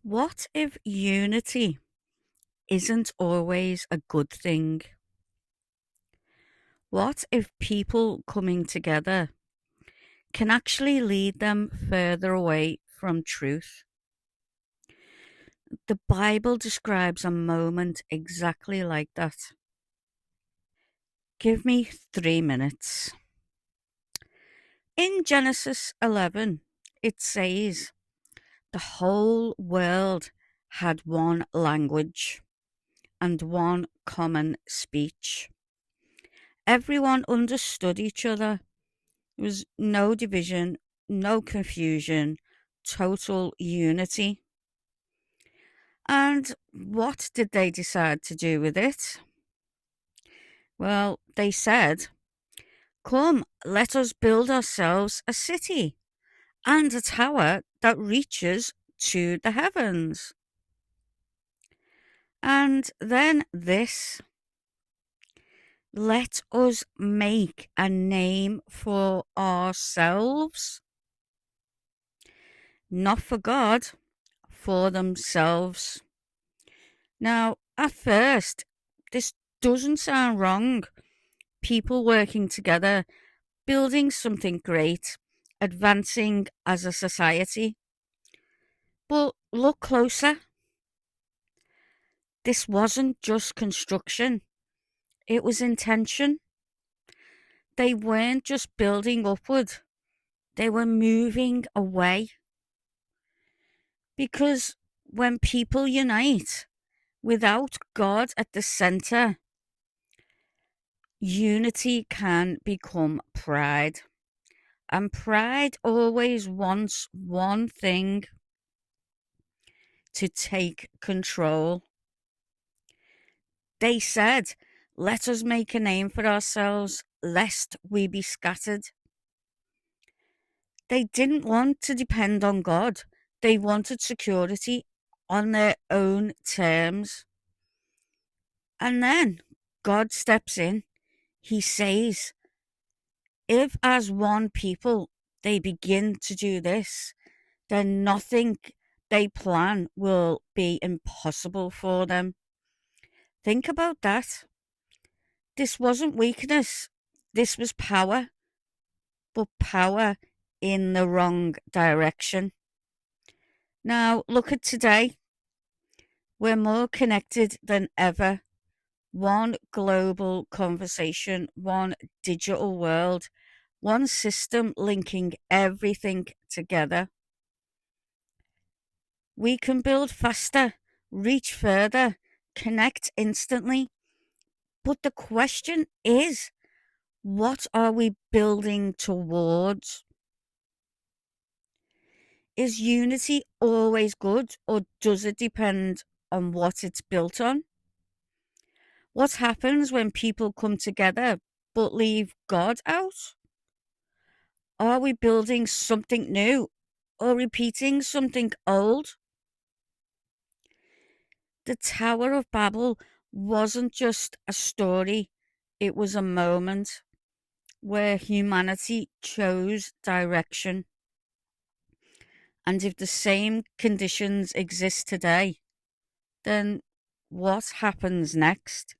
What if unity isn't always a good thing? What if people coming together can actually lead them further away from truth? The Bible describes a moment exactly like that. Give me 3 minutes. In Genesis 11, it says, the whole world had one language and one common speech. Everyone understood each other. There was no division, no confusion, total unity. And what did they decide to do with it? Well, they said, come, let us build ourselves a city and a tower that reaches to the heavens. And then this, let us make a name for ourselves, not for God, for themselves. Now, at first, this doesn't sound wrong. People working together, building something great, advancing as a society. But look closer. This wasn't just construction, it was intention. They weren't just building upward, they were moving away. Because when people unite without God at the center, unity can become pride. And pride always wants one thing: to take control. They said, let us make a name for ourselves, lest we be scattered. They didn't want to depend on God. They wanted security on their own terms. And then God steps in. He says, if as one people they begin to do this, then nothing they plan will be impossible for them. Think about that. This wasn't weakness, this was power, but power in the wrong direction. Now, look at today. We're more connected than ever. One global conversation, one digital world, one system linking everything together. We can build faster, reach further, connect instantly. But the question is, what are we building towards? Is unity always good, or does it depend on what it's built on? What happens when people come together but leave God out? Are we building something new or repeating something old? The Tower of Babel wasn't just a story, it was a moment where humanity chose direction. And if the same conditions exist today, then what happens next?